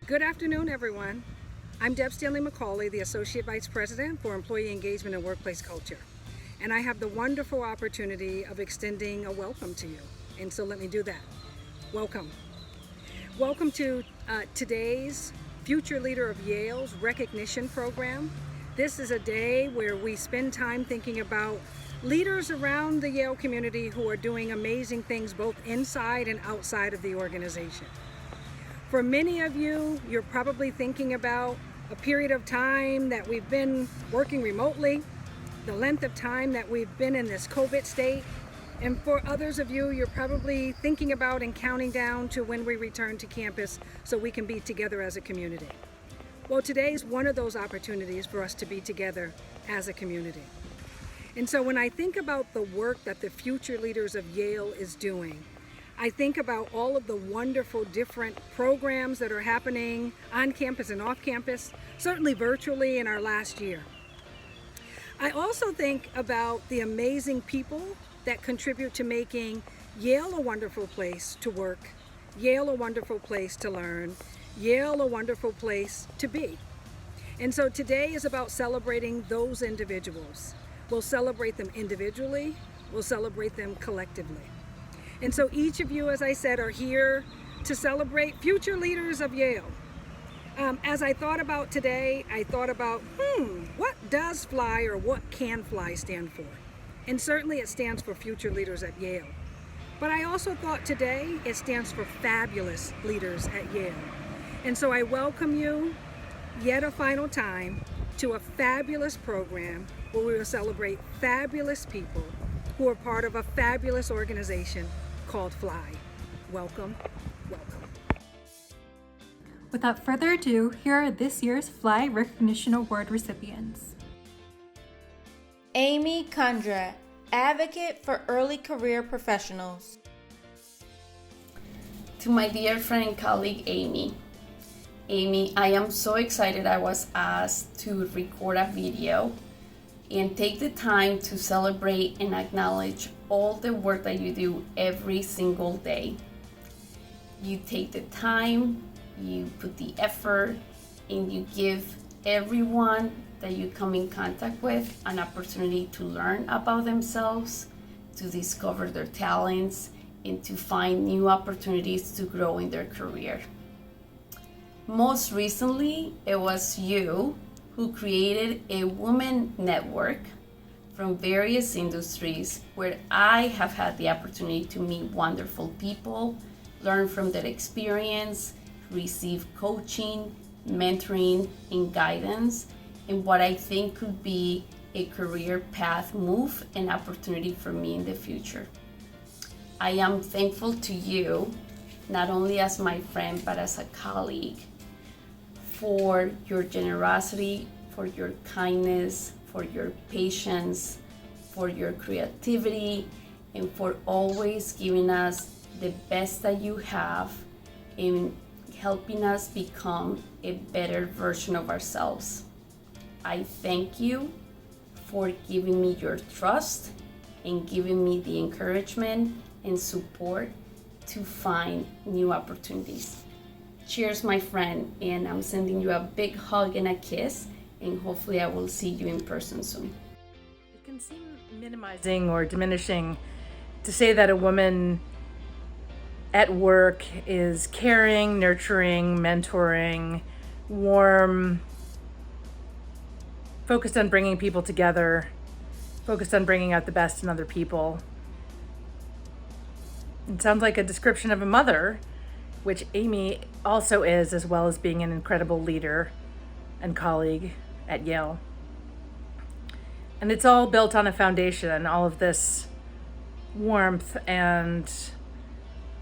Good afternoon, everyone. I'm Deb Stanley McCauley, the Associate Vice President for Employee Engagement and Workplace Culture. And I have the wonderful opportunity of extending a welcome to you. And so let me do that. Welcome. Welcome to today's Future Leader of Yale's recognition program. This is a day where we spend time thinking about leaders around the Yale community who are doing amazing things both inside and outside of the organization. For many of you, you're probably thinking about a period of time that we've been working remotely, the length of time that we've been in this COVID state. And for others of you, you're probably thinking about and counting down to when we return to campus so we can be together as a community. Well, today is one of those opportunities for us to be together as a community. And so when I think about the work that the Future Leaders of Yale is doing, I think about all of the wonderful different programs that are happening on campus and off campus, certainly virtually in our last year. I also think about the amazing people that contribute to making Yale a wonderful place to work, Yale a wonderful place to learn, Yale a wonderful place to be. And so today is about celebrating those individuals. We'll celebrate them individually, we'll celebrate them collectively. And so each of you, as I said, are here to celebrate Future Leaders of Yale. As I thought about today, I thought about, what does FLY or what can FLY stand for? And certainly it stands for Future Leaders at Yale. But I also thought today it stands for Fabulous Leaders at Yale. And so I welcome you yet a final time to a fabulous program where we will celebrate fabulous people who are part of a fabulous organization called FLY. Welcome, welcome. Without further ado, here are this year's FLY Recognition Award recipients. Amy Kundrat, Advocate for Early Career Professionals. To my dear friend and colleague Amy, I am so excited I was asked to record a video and take the time to celebrate and acknowledge all the work that you do every single day. You take the time, you put the effort, and you give everyone that you come in contact with an opportunity to learn about themselves, to discover their talents, and to find new opportunities to grow in their career. Most recently, it was you who created a women network from various industries where I have had the opportunity to meet wonderful people, learn from their experience, receive coaching, mentoring, and guidance in what I think could be a career path move and opportunity for me in the future. I am thankful to you, not only as my friend, but as a colleague, for your generosity, for your kindness, for your patience, for your creativity, and for always giving us the best that you have in helping us become a better version of ourselves. I thank you for giving me your trust and giving me the encouragement and support to find new opportunities. Cheers, my friend, and I'm sending you a big hug and a kiss, and hopefully I will see you in person soon. It can seem minimizing or diminishing to say that a woman at work is caring, nurturing, mentoring, warm, focused on bringing people together, focused on bringing out the best in other people. It sounds like a description of a mother, which Amy also is, as well as being an incredible leader and colleague at Yale. And it's all built on a foundation, all of this warmth and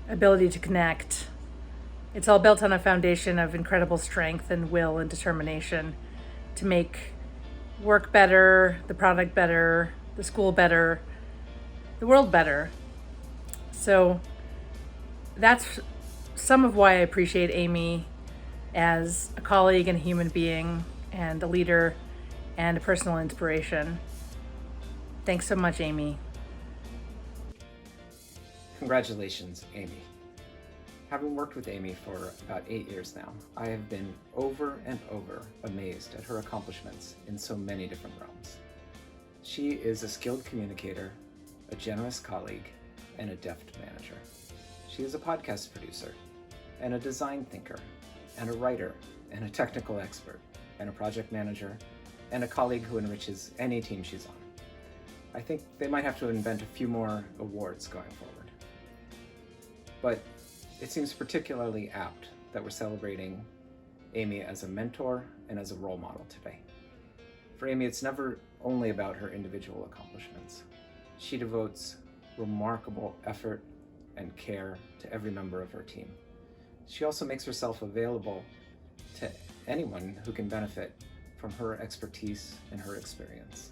ability to connect. It's all built on a foundation of incredible strength and will and determination to make work better, the product better, the school better, the world better. So that's some of why I appreciate Amy as a colleague and a human being and a leader and a personal inspiration. Thanks so much, Amy. Congratulations, Amy. Having worked with Amy for about 8 years now, I have been over and over amazed at her accomplishments in so many different realms. She is a skilled communicator, a generous colleague, and a deft manager. She is a podcast producer, and a design thinker, and a writer, and a technical expert, and a project manager, and a colleague who enriches any team she's on. I think they might have to invent a few more awards going forward. But it seems particularly apt that we're celebrating Amy as a mentor and as a role model today. For Amy, it's never only about her individual accomplishments. She devotes remarkable effort and care to every member of her team. She also makes herself available to anyone who can benefit from her expertise and her experience.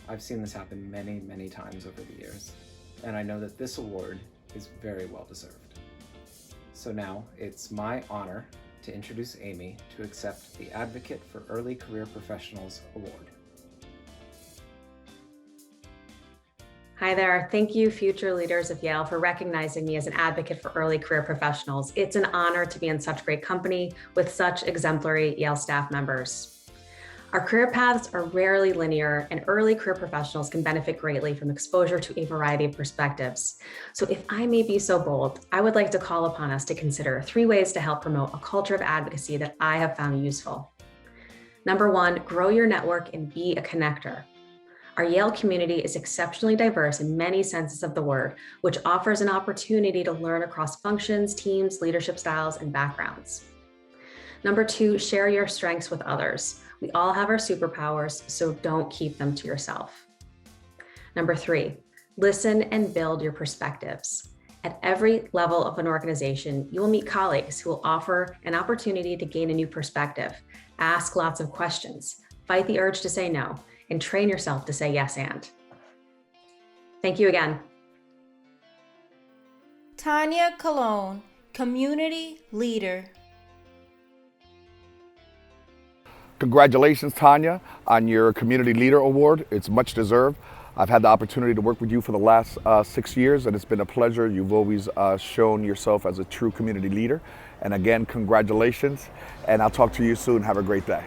I've seen this happen many, many times over the years, and I know that this award is very well deserved. So now it's my honor to introduce Amy to accept the Advocate for Early Career Professionals Award. Hi there. Thank you, future leaders of Yale, for recognizing me as an advocate for early career professionals. It's an honor to be in such great company with such exemplary Yale staff members. Our career paths are rarely linear, and early career professionals can benefit greatly from exposure to a variety of perspectives. So if I may be so bold, I would like to call upon us to consider 3 ways to help promote a culture of advocacy that I have found useful. Number 1, grow your network and be a connector. Our Yale community is exceptionally diverse in many senses of the word, which offers an opportunity to learn across functions, teams, leadership styles, and backgrounds. Number 2, share your strengths with others. We all have our superpowers, so don't keep them to yourself. Number 3, listen and build your perspectives. At every level of an organization, you will meet colleagues who will offer an opportunity to gain a new perspective. Ask lots of questions, fight the urge to say no, and train yourself to say yes and. Thank you again. Tanya Cologne, Community Leader. Congratulations, Tanya, on your Community Leader Award. It's much deserved. I've had the opportunity to work with you for the last 6 years, and it's been a pleasure. You've always shown yourself as a true community leader. And again, congratulations, and I'll talk to you soon. Have a great day.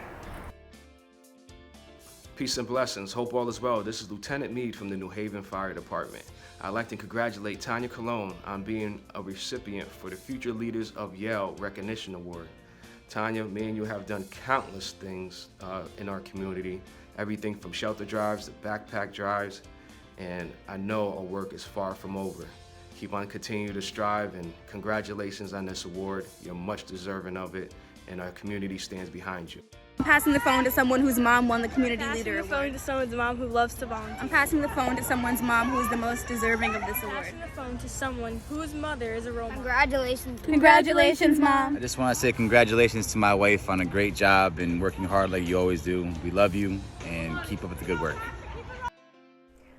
Peace and blessings. Hope all is well. This is Lieutenant Meade from the New Haven Fire Department. I'd like to congratulate Tanya Cologne on being a recipient for the Future Leaders of Yale Recognition Award. Tanya, me and you have done countless things in our community, everything from shelter drives to backpack drives, and I know our work is far from over. Keep on continuing to strive, and congratulations on this award. You're much deserving of it, and our community stands behind you. I'm passing the phone to someone whose mom won the Community Leader Award. I'm passing the phone to someone's mom who loves to volunteer. I'm passing the phone to someone's mom who is the most deserving of this award. I'm passing the phone to someone whose mother is a role model. Congratulations. Congratulations, Mom. I just want to say congratulations to my wife on a great job and working hard like you always do. We love you and keep up with the good work.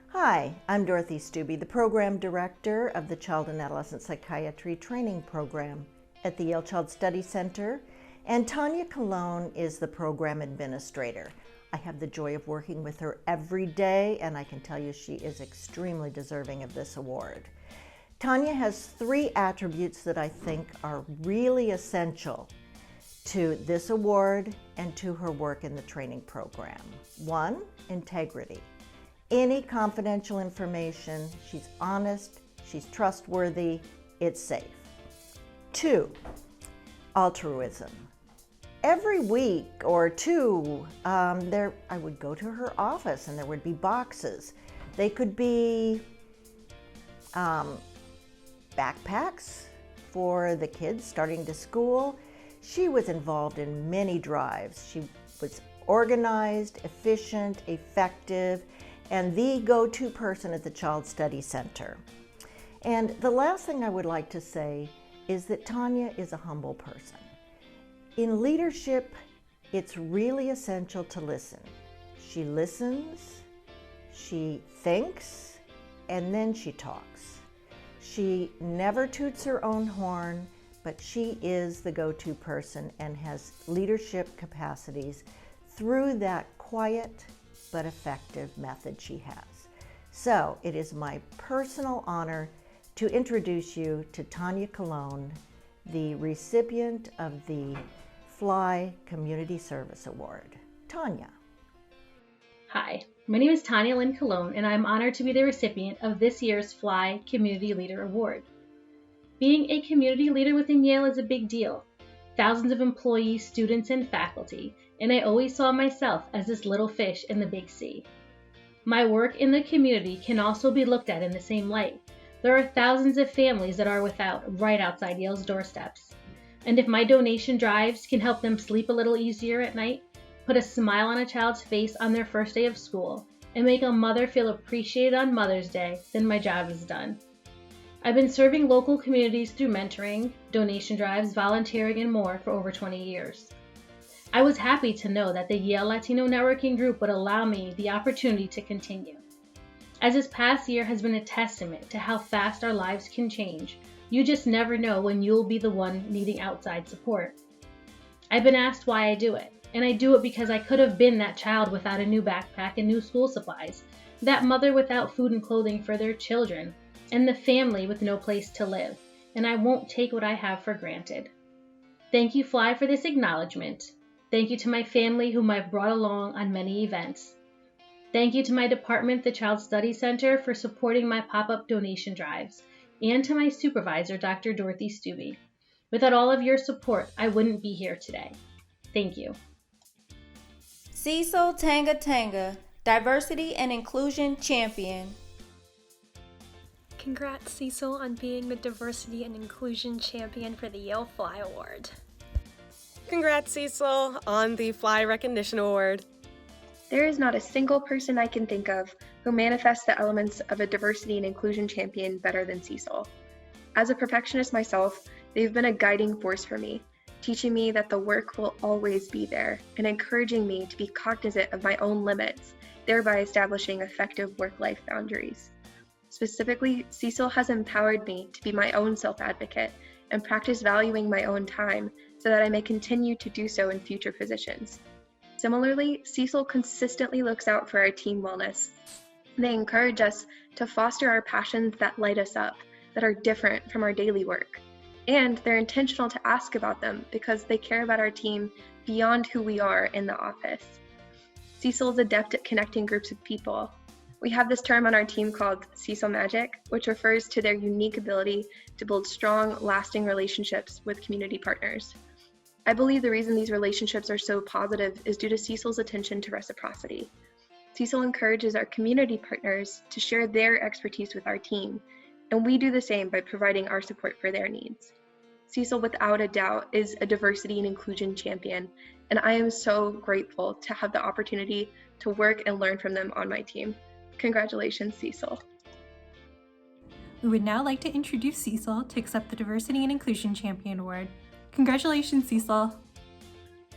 Hi, I'm Dorothy Stubbe, the Program Director of the Child and Adolescent Psychiatry Training Program at the Yale Child Study Center, and Tanya Cologne is the Program Administrator. I have the joy of working with her every day, and I can tell you she is extremely deserving of this award. Tanya has 3 attributes that I think are really essential to this award and to her work in the training program. 1, integrity. Any confidential information, she's honest, she's trustworthy, it's safe. 2, altruism. Every week or 2, I would go to her office and there would be boxes. They could be backpacks for the kids starting to school. She was involved in many drives. She was organized, efficient, effective, and the go-to person at the Child Study Center. And the last thing I would like to say is that Tanya is a humble person. In leadership, it's really essential to listen. She listens, she thinks, and then she talks. She never toots her own horn, but she is the go-to person and has leadership capacities through that quiet but effective method she has. So it is my personal honor to introduce you to Tanya Cologne, the recipient of the Fly Community Service Award. Tanya. Hi, my name is Tanya Lynn Colon, and I'm honored to be the recipient of this year's Fly Community Leader Award. Being a community leader within Yale is a big deal. Thousands of employees, students, and faculty, and I always saw myself as this little fish in the big sea. My work in the community can also be looked at in the same light. There are thousands of families that are without right outside Yale's doorsteps. And if my donation drives can help them sleep a little easier at night, put a smile on a child's face on their first day of school, and make a mother feel appreciated on Mother's Day, then my job is done. I've been serving local communities through mentoring, donation drives, volunteering, and more for over 20 years. I was happy to know that the Yale Latino Networking Group would allow me the opportunity to continue. As this past year has been a testament to how fast our lives can change, you just never know when you'll be the one needing outside support. I've been asked why I do it. And I do it because I could have been that child without a new backpack and new school supplies, that mother without food and clothing for their children, and the family with no place to live, and I won't take what I have for granted. Thank you, Fly, for this acknowledgement. Thank you to my family whom I've brought along on many events. Thank you to my department, the Child Study Center, for supporting my pop-up donation drives, and to my supervisor, Dr. Dorothy Stubbe. Without all of your support, I wouldn't be here today. Thank you. Cecil Tengatenga, Diversity and Inclusion Champion. Congrats, Cecil, on being the Diversity and Inclusion Champion for the Yale Fly Award. Congrats, Cecil, on the Fly Recognition Award. There is not a single person I can think of who manifests the elements of a diversity and inclusion champion better than Cecil. As a perfectionist myself, they've been a guiding force for me, teaching me that the work will always be there and encouraging me to be cognizant of my own limits, thereby establishing effective work-life boundaries. Specifically, Cecil has empowered me to be my own self-advocate and practice valuing my own time so that I may continue to do so in future positions. Similarly, Cecil consistently looks out for our team wellness. They encourage us to foster our passions that light us up, that are different from our daily work. And they're intentional to ask about them because they care about our team beyond who we are in the office. Cecil is adept at connecting groups of people. We have this term on our team called Cecil Magic, which refers to their unique ability to build strong, lasting relationships with community partners. I believe the reason these relationships are so positive is due to Cecil's attention to reciprocity. Cecil encourages our community partners to share their expertise with our team, and we do the same by providing our support for their needs. Cecil, without a doubt, is a diversity and inclusion champion, and I am so grateful to have the opportunity to work and learn from them on my team. Congratulations, Cecil. We would now like to introduce Cecil to accept the Diversity and Inclusion Champion Award. Congratulations, Cecil.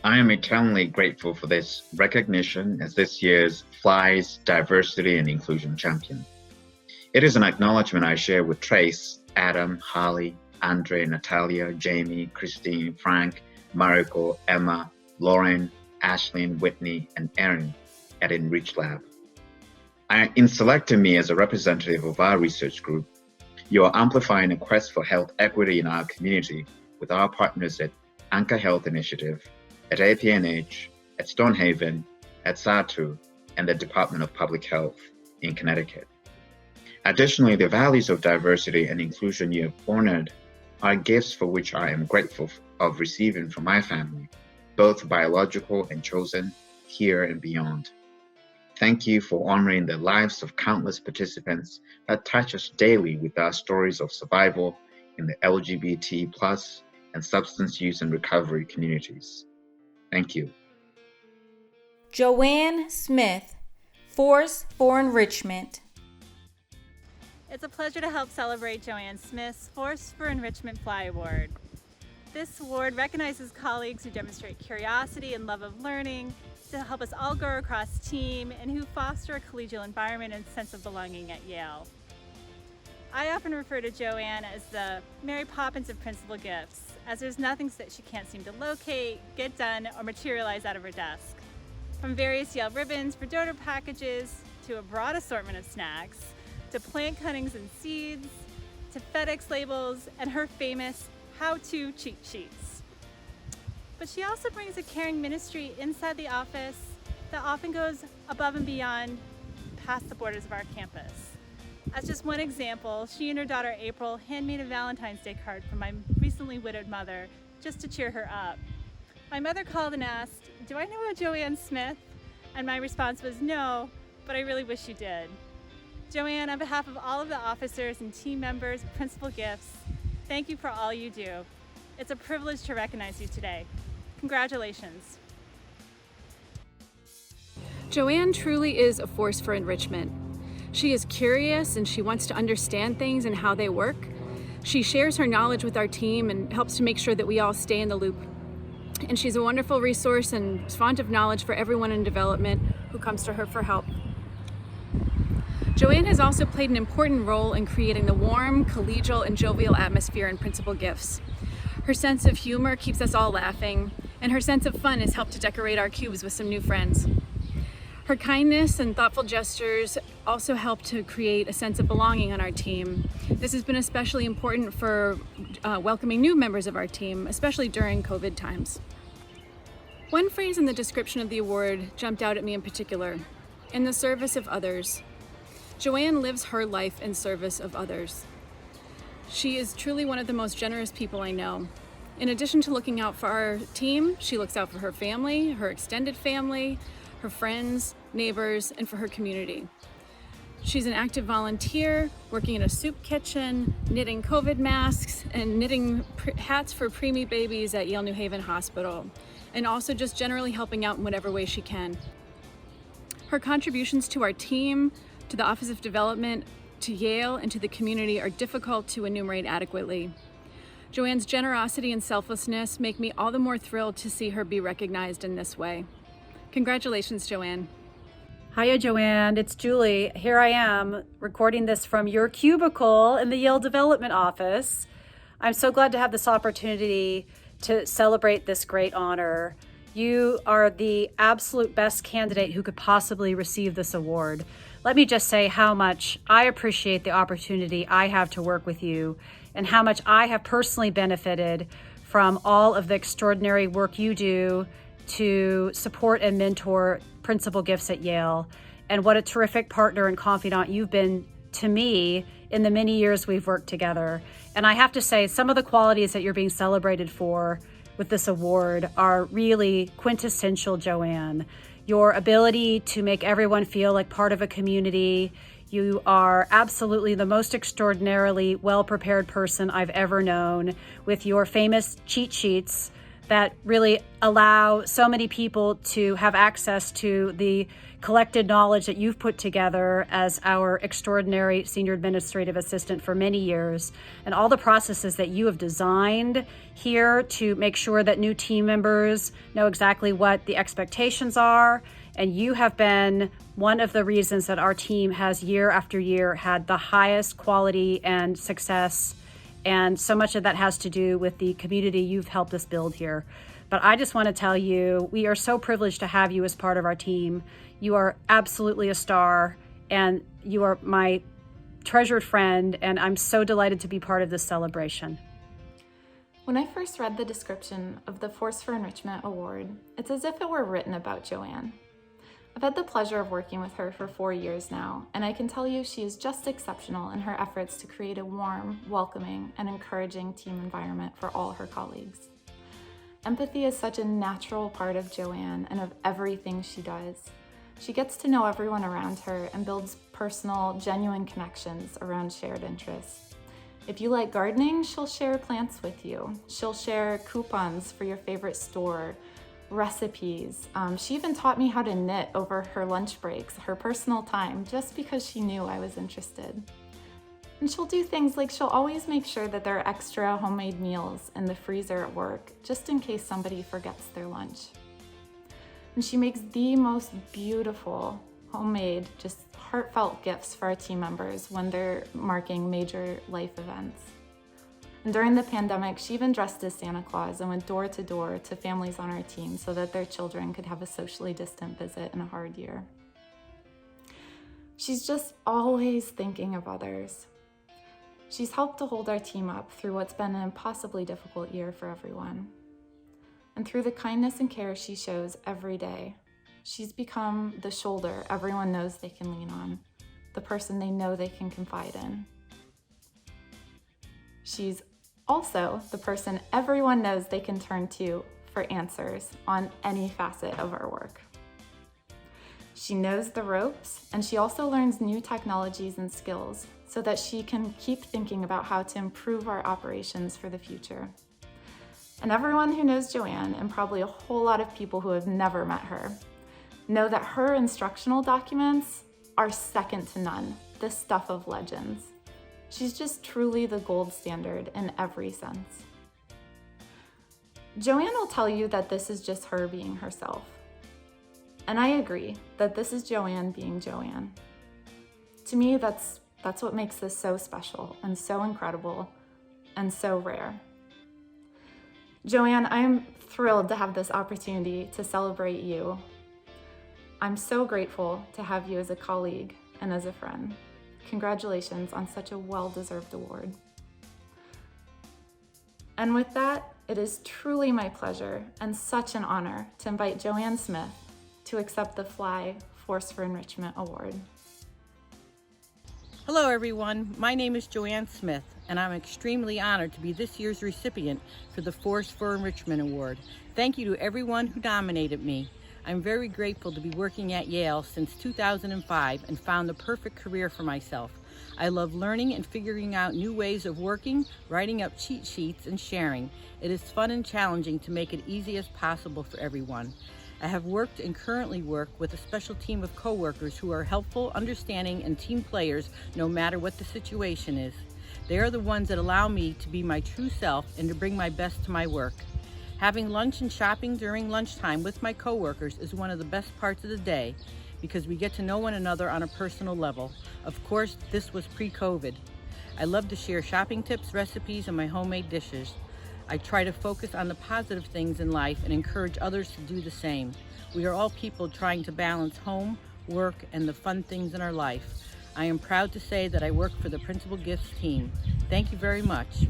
I am eternally grateful for this recognition as this year's Fly's Diversity and Inclusion Champion. It is an acknowledgement I share with Trace, Adam, Harley, Andre, Natalia, Jamie, Christine, Frank, Mariko, Emma, Lauren, Ashlyn, Whitney, and Erin at Enrichment. In selecting me as a representative of our research group, you are amplifying a quest for health equity in our community with our partners at Anchor Health Initiative, at APNH, at Stonehaven, at SATU, and the Department of Public Health in Connecticut. Additionally, the values of diversity and inclusion you have honored are gifts for which I am grateful of receiving from my family, both biological and chosen, here and beyond. Thank you for honoring the lives of countless participants that touch us daily with our stories of survival in the LGBT+ and substance use and recovery communities. Thank you. Joanne Smith, Force for Enrichment. It's a pleasure to help celebrate Joanne Smith's Force for Enrichment Fly Award. This award recognizes colleagues who demonstrate curiosity and love of learning to help us all grow across team and who foster a collegial environment and sense of belonging at Yale. I often refer to Joanne as the Mary Poppins of principal gifts, as there's nothing that she can't seem to locate, get done, or materialize out of her desk. From various Yale ribbons for donor packages, to a broad assortment of snacks, to plant cuttings and seeds, to FedEx labels, and her famous how-to cheat sheets. But she also brings a caring ministry inside the office that often goes above and beyond past the borders of our campus. As just one example, she and her daughter April handmade a Valentine's Day card for my recently widowed mother just to cheer her up. My mother called and asked, "Do I know a Joanne Smith?" And my response was, "No, but I really wish you did." Joanne, on behalf of all of the officers and team members of Principal Gifts, thank you for all you do. It's a privilege to recognize you today. Congratulations. Joanne truly is a force for enrichment. She is curious and she wants to understand things and how they work. She shares her knowledge with our team and helps to make sure that we all stay in the loop. And she's a wonderful resource and font of knowledge for everyone in development who comes to her for help. Joanne has also played an important role in creating the warm, collegial, and jovial atmosphere in Principal Gifts. Her sense of humor keeps us all laughing, and her sense of fun has helped to decorate our cubes with some new friends. Her kindness and thoughtful gestures also help to create a sense of belonging on our team. This has been especially important for welcoming new members of our team, especially during COVID times. One phrase in the description of the award jumped out at me in particular: in the service of others. Joanne lives her life in service of others. She is truly one of the most generous people I know. In addition to looking out for our team, she looks out for her family, her extended family, her friends, neighbors, and for her community. She's an active volunteer, working in a soup kitchen, knitting COVID masks, and knitting hats for preemie babies at Yale New Haven Hospital, and also just generally helping out in whatever way she can. Her contributions to our team, to the Office of Development, to Yale, and to the community are difficult to enumerate adequately. Joanne's generosity and selflessness make me all the more thrilled to see her be recognized in this way. Congratulations, Joanne. Hiya, Joanne. It's Julie. Here I am recording this from your cubicle in the Yale Development Office. I'm so glad to have this opportunity to celebrate this great honor. You are the absolute best candidate who could possibly receive this award. Let me just say how much I appreciate the opportunity I have to work with you and how much I have personally benefited from all of the extraordinary work you do to support and mentor Principal Gifts at Yale, and what a terrific partner and confidant you've been to me in the many years we've worked together. And I have to say, some of the qualities that you're being celebrated for with this award are really quintessential Joanne. Your ability to make everyone feel like part of a community. You are absolutely the most extraordinarily well-prepared person I've ever known, with your famous cheat sheets that really allow so many people to have access to the collected knowledge that you've put together as our extraordinary senior administrative assistant for many years, and all the processes that you have designed here to make sure that new team members know exactly what the expectations are. And you have been one of the reasons that our team has year after year had the highest quality and success. And so much of that has to do with the community you've helped us build here. But I just want to tell you, we are so privileged to have you as part of our team. You are absolutely a star, and you are my treasured friend, and I'm so delighted to be part of this celebration. When I first read the description of the Force for Enrichment Award, it's as if it were written about Joanne. I've had the pleasure of working with her for 4 years now, and I can tell you she is just exceptional in her efforts to create a warm, welcoming, and encouraging team environment for all her colleagues. Empathy is such a natural part of Joanne and of everything she does. She gets to know everyone around her and builds personal, genuine connections around shared interests. If you like gardening, she'll share plants with you. She'll share coupons for your favorite store, recipes. She even taught me how to knit over her lunch breaks, her personal time, just because she knew I was interested. And she'll do things like she'll always make sure that there are extra homemade meals in the freezer at work, just in case somebody forgets their lunch. And she makes the most beautiful, homemade, just heartfelt gifts for our team members when they're marking major life events. And during the pandemic, she even dressed as Santa Claus and went door to door to families on our team so that their children could have a socially distant visit in a hard year. She's just always thinking of others. She's helped to hold our team up through what's been an impossibly difficult year for everyone. And through the kindness and care she shows every day, she's become the shoulder everyone knows they can lean on, the person they know they can confide in. She's also the person everyone knows they can turn to for answers on any facet of our work. She knows the ropes, and she also learns new technologies and skills so that she can keep thinking about how to improve our operations for the future. And everyone who knows Joanne, and probably a whole lot of people who have never met her, know that her instructional documents are second to none, the stuff of legends. She's just truly the gold standard in every sense. Joanne will tell you that this is just her being herself. And I agree that this is Joanne being Joanne. To me, that's what makes this so special and so incredible and so rare. Joanne, I'm thrilled to have this opportunity to celebrate you. I'm so grateful to have you as a colleague and as a friend. Congratulations on such a well-deserved award. And with that, it is truly my pleasure and such an honor to invite Joanne Smith to accept the FLY Force for Enrichment Award. Hello everyone, my name is Joanne Smith and I'm extremely honored to be this year's recipient for the Force for Enrichment Award. Thank you to everyone who nominated me. I'm very grateful to be working at Yale since 2005 and found the perfect career for myself. I love learning and figuring out new ways of working, writing up cheat sheets, and sharing. It is fun and challenging to make it easy as possible for everyone. I have worked and currently work with a special team of coworkers who are helpful, understanding, and team players no matter what the situation is. They are the ones that allow me to be my true self and to bring my best to my work. Having lunch and shopping during lunchtime with my coworkers is one of the best parts of the day because we get to know one another on a personal level. Of course, this was pre-COVID. I love to share shopping tips, recipes, and my homemade dishes. I try to focus on the positive things in life and encourage others to do the same. We are all people trying to balance home, work, and the fun things in our life. I am proud to say that I work for the Principal Gifts team. Thank you very much.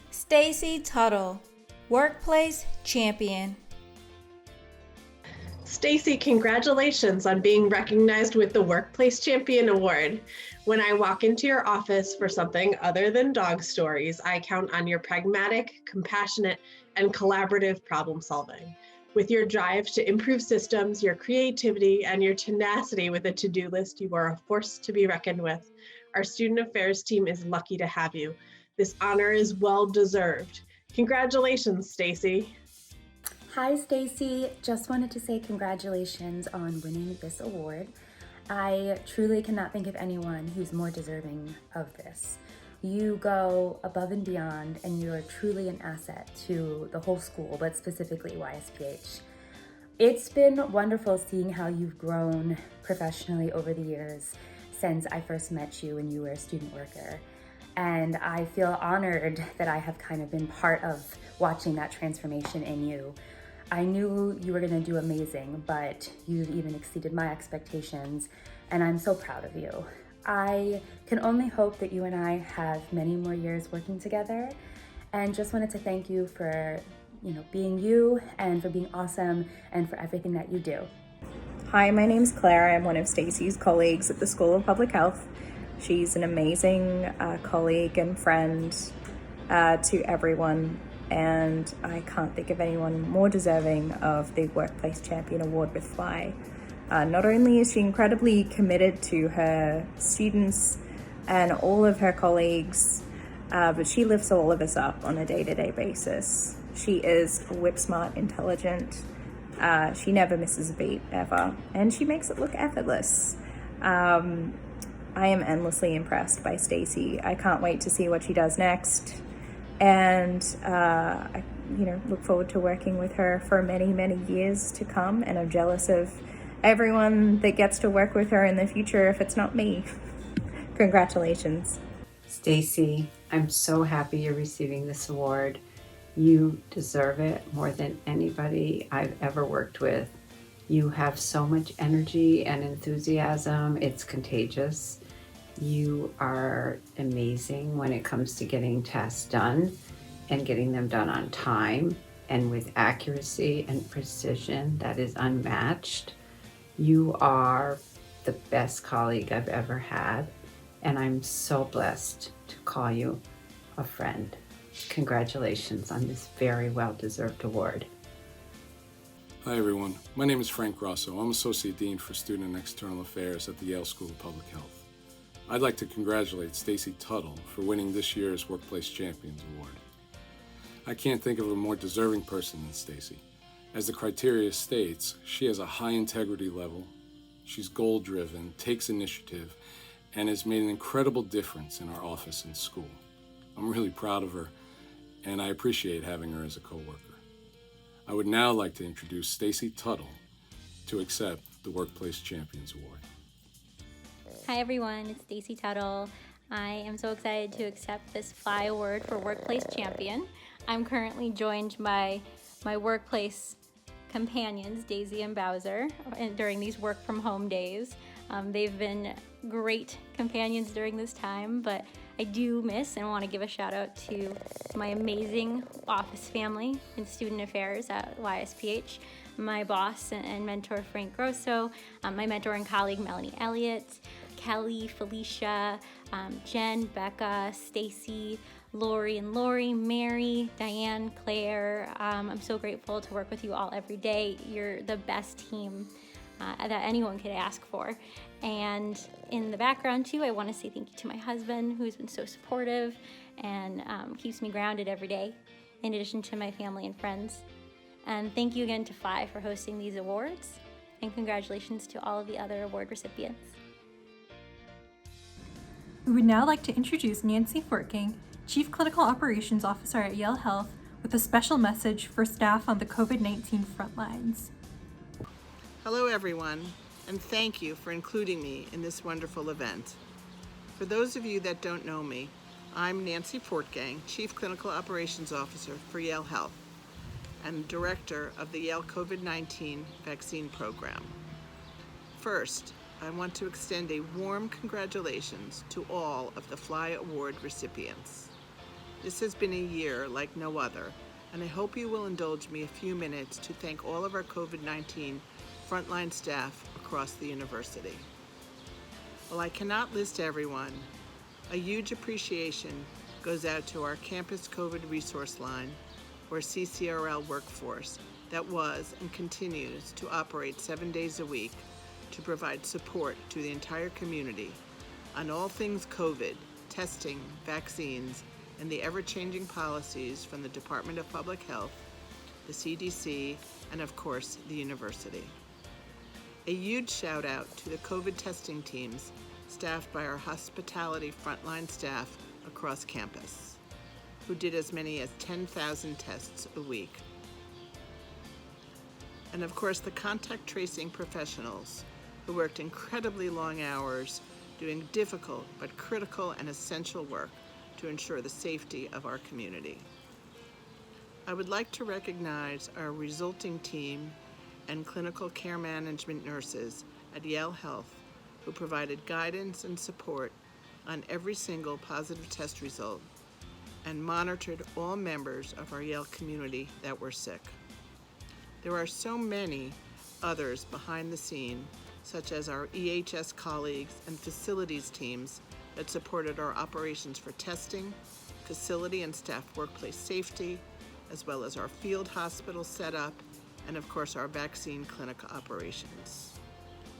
Stacey Tuttle, Workplace Champion. Stacey, congratulations on being recognized with the Workplace Champion Award. When I walk into your office for something other than dog stories, I count on your pragmatic, compassionate, and collaborative problem solving. With your drive to improve systems, your creativity, and your tenacity with a to-do list, you are a force to be reckoned with. Our student affairs team is lucky to have you. This honor is well-deserved. Congratulations, Stacey. Hi, Stacey. Just wanted to say congratulations on winning this award. I truly cannot think of anyone who's more deserving of this. You go above and beyond, and you are truly an asset to the whole school, but specifically YSPH. It's been wonderful seeing how you've grown professionally over the years since I first met you when you were a student worker. And I feel honored that I have kind of been part of watching that transformation in you. I knew you were going to do amazing, but you've even exceeded my expectations, and I'm so proud of you. I can only hope that you and I have many more years working together, and just wanted to thank you for, being you and for being awesome and for everything that you do. Hi, my name's Claire. I'm one of Stacey's colleagues at the School of Public Health. She's an amazing colleague and friend to everyone, and I can't think of anyone more deserving of the Workplace Champion Award with FLY. Not only is she incredibly committed to her students and all of her colleagues, but she lifts all of us up on a day-to-day basis. She is whip-smart, intelligent. She never misses a beat, ever, and she makes it look effortless. I am endlessly impressed by Stacey. I can't wait to see what she does next. And I look forward to working with her for many, many years to come. And I'm jealous of everyone that gets to work with her in the future if it's not me. Congratulations. Stacey, I'm so happy you're receiving this award. You deserve it more than anybody I've ever worked with. You have so much energy and enthusiasm. It's contagious. You are amazing when it comes to getting tests done and getting them done on time and with accuracy and precision that is unmatched. You are the best colleague I've ever had, and I'm so blessed to call you a friend. Congratulations on this very well-deserved award. Hi everyone, my name is Frank Grosso. I'm Associate Dean for Student and External Affairs at the Yale School of Public Health. I'd like to congratulate Stacey Tuttle for winning this year's Workplace Champions Award. I can't think of a more deserving person than Stacey. As the criteria states, she has a high integrity level, she's goal-driven, takes initiative, and has made an incredible difference in our office and school. I'm really proud of her, and I appreciate having her as a coworker. I would now like to introduce Stacey Tuttle to accept the Workplace Champions Award. Hi everyone, it's Stacey Tuttle. I am so excited to accept this FLY Award for Workplace Champion. I'm currently joined by my workplace companions, Daisy and Bowser, during these work from home days. They've been great companions during this time, but I do miss and want to give a shout out to my amazing office family in student affairs at YSPH, my boss and mentor Frank Grosso, my mentor and colleague Melanie Elliott, Kelly, Felicia, Jen, Becca, Stacey, Lori and Lori, Mary, Diane, Claire. I'm so grateful to work with you all every day. You're the best team that anyone could ask for. And in the background too, I want to say thank you to my husband, who's been so supportive and keeps me grounded every day, in addition to my family and friends. And thank you again to FLY for hosting these awards, and congratulations to all of the other award recipients. We would now like to introduce Nancy Forking, Chief Clinical Operations Officer at Yale Health, with a special message for staff on the COVID-19 front lines. Hello everyone, and thank you for including me in this wonderful event. For those of you that don't know me, I'm Nancy Fortgang, Chief Clinical Operations Officer for Yale Health and Director of the Yale COVID-19 Vaccine Program. First, I want to extend a warm congratulations to all of the FLY Award recipients. This has been a year like no other, and I hope you will indulge me a few minutes to thank all of our COVID-19 frontline staff across the university. While I cannot list everyone, a huge appreciation goes out to our campus COVID resource line, or CCRL workforce, that was and continues to operate 7 days a week to provide support to the entire community on all things COVID, testing, vaccines, and the ever-changing policies from the Department of Public Health, the CDC, and of course, the university. A huge shout out to the COVID testing teams staffed by our hospitality frontline staff across campus, who did as many as 10,000 tests a week. And of course, the contact tracing professionals who worked incredibly long hours doing difficult but critical and essential work to ensure the safety of our community. I would like to recognize our resulting team and clinical care management nurses at Yale Health who provided guidance and support on every single positive test result and monitored all members of our Yale community that were sick. There are so many others behind the scene, such as our EHS colleagues and facilities teams that supported our operations for testing, facility and staff workplace safety, as well as our field hospital setup, and of course our vaccine clinic operations.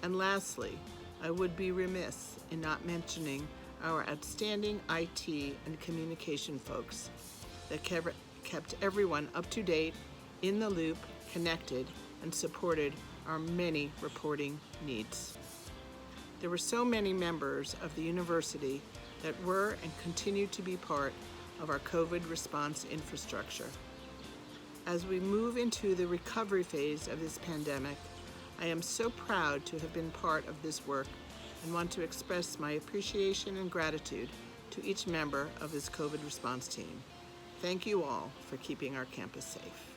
And lastly, I would be remiss in not mentioning our outstanding IT and communication folks that kept everyone up to date, in the loop, connected, and supported our many reporting needs. There were so many members of the university that were and continue to be part of our COVID response infrastructure. As we move into the recovery phase of this pandemic, I am so proud to have been part of this work and want to express my appreciation and gratitude to each member of this COVID response team. Thank you all for keeping our campus safe.